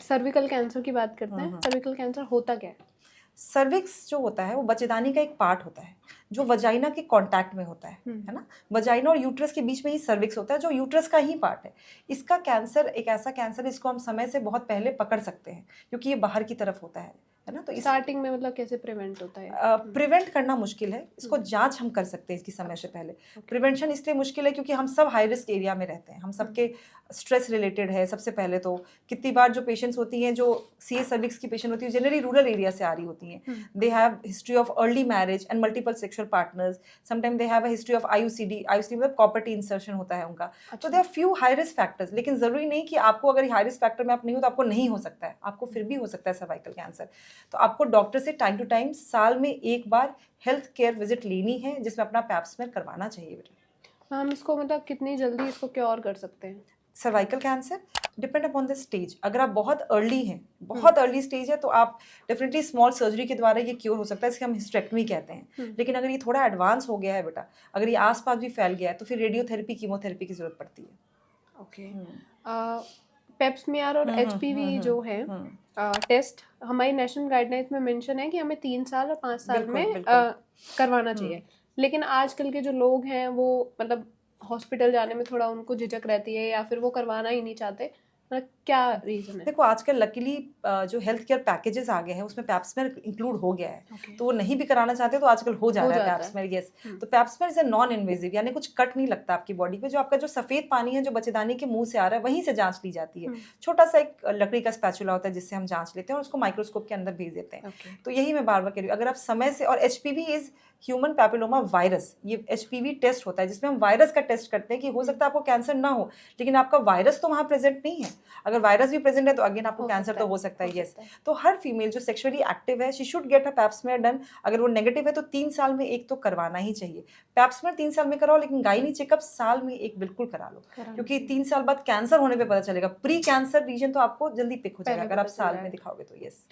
Cervical cancer की बात करते हैं, सर्विकल कैंसर होता क्या है? सर्विक्स जो होता है वो बच्चेदानी का एक पार्ट होता है जो वजाइना के कांटेक्ट में होता है ना। वजाइना और यूट्रस के बीच में ही सर्विक्स होता है जो यूट्रस का ही पार्ट है। इसका कैंसर एक ऐसा कैंसर है इसको हम समय से बहुत पहले पकड़ सकते हैं क्योंकि ये बाहर की तरफ होता है ना। तो स्टार्टिंग में मतलब कैसे प्रिवेंट होता है? प्रिवेंट करना मुश्किल है, इसको जांच हम कर सकते हैं इसकी समय से पहले। प्रिवेंशन इसलिए मुश्किल है क्योंकि हम सब हाई रिस्क एरिया में रहते हैं, हम सबके स्ट्रेस रिलेटेड है। सबसे पहले तो कितनी बार जो पेशेंट्स होती हैं जो सीए सर्विक्स की पेशेंट होती है जनरली रूरल एरिया से आ रही होती हैं। They have history of early marriage and multiple sexual partners. Sometime they have a history of IUCD मतलब कॉपर्टी इंसर्शन होता है उनका। तो they are few high risk factors, लेकिन जरूरी नहीं कि आपको अगर हाई रिस्क फैक्टर में आप नहीं हो तो आपको नहीं हो सकता है, आपको फिर भी हो सकता है सर्वाइकल कैंसर। तो आपको डॉक्टर से टाइम टू टाइम साल में एक बार हेल्थ केयर विजिट लेनी है जिसमें अपना पैप स्मेयर करवाना चाहिए बेटा। हम इसको मतलब कितनी जल्दी इसको क्योर कर सकते हैं? Cervical cancer depend upon the stage. अगर आप बहुत अर्ली हैं, बहुत अर्ली स्टेज है तो आप डेफिनेटली स्मॉल सर्जरी के द्वारा ये क्योर हो सकता है, इसके हम हिस्टेक्टमी कहते हैं। लेकिन अगर ये थोड़ा एडवांस हो गया है बेटा, अगर ये आसपास भी फैल गया है तो फिर रेडियोथेरेपी कीमोथेरेपी की जरूरत पड़ती है। ओके। पेप स्मेयर और एचपीवी जो है टेस्ट हमारी नेशनल गाइडलाइंस में मेंशन है कि हमें 3 साल और 5 साल में करवाना चाहिए। लेकिन आजकल के जो लोग हैं वो मतलब हॉस्पिटल जाने में थोड़ा उनको झिझक रहती है या फिर वो करवाना ही नहीं चाहते, मतलब क्या रीजन है? देखो आजकल लकीली जो हेल्थ केयर पैकेजेस आ गए हैं उसमें पैप स्मेयर इंक्लूड हो गया है। तो वो नहीं भी कराना चाहते तो आजकल हो जा रहा है पैप स्मेयर। यस, तो Pap smear is a non invasive, यानी कुछ कट नहीं लगता आपकी बॉडी पे। जो आपका जो सफेद पानी है जो बच्चेदानी के मुंह से आ रहा है वहीं से जांच ली जाती है। छोटा सा एक लकड़ी का स्पैचुला होता है जिससे हम जांच लेते हैं और उसको माइक्रोस्कोप के अंदर भेज देते हैं। तो यही मैं बार बार कह रही हूँ, अगर आप समय से, और HPV is human papilloma virus, ये एचपीवी टेस्ट होता है जिसमें हम वायरस का टेस्ट करते हैं कि हो सकता है आपको कैंसर ना हो लेकिन आपका वायरस तो वहाँ प्रेजेंट नहीं है। अगर वायरस भी प्रेजेंट है तो अगेन आपको कैंसर तो हो सकता है। यस, तो हर फीमेल जो सेक्सुअली एक्टिव है she should get a Pap smear done. अगर वो नेगेटिव है तो 3 साल में एक तो करवाना ही चाहिए। पैप स्मेयर 3 साल में कराओ, लेकिन गायनी चेकअप साल में एक बिल्कुल करा लो क्योंकि 3 साल बाद कैंसर होने पे पता चलेगा। प्री कैंसर रीजन तो आपको जल्दी पिक हो जाएगा अगर आप साल में दिखाओगे तो। यस।